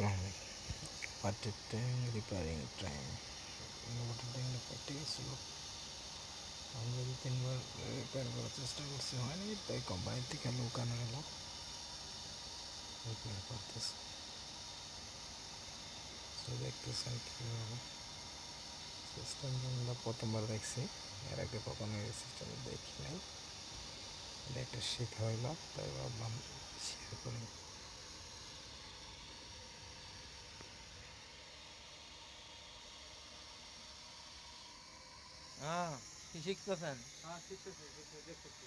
Water tank repairing time. Water ট্যাঙ্কটা ফেটে গেছিলো, আমরা 2-3 বার রিপেয়ার করার চেষ্টা করছি, হয়নি। তাই কোম্পানি থেকে লোক আনা হলো, রিপেয়ার করতেছে। তো দেখতেছেন কীভাবে সিস্টেমটা আমরা প্রথমবার দেখছি, এর আগে কখনো এই সিস্টেম দেখি নাই। এটা একটা শেখা হইলো, তাই ভাবলাম শেয়ার করি। হ্যাঁ, কি শিখতেছেন? হ্যাঁ, শিখতেছি, দেখতেছি।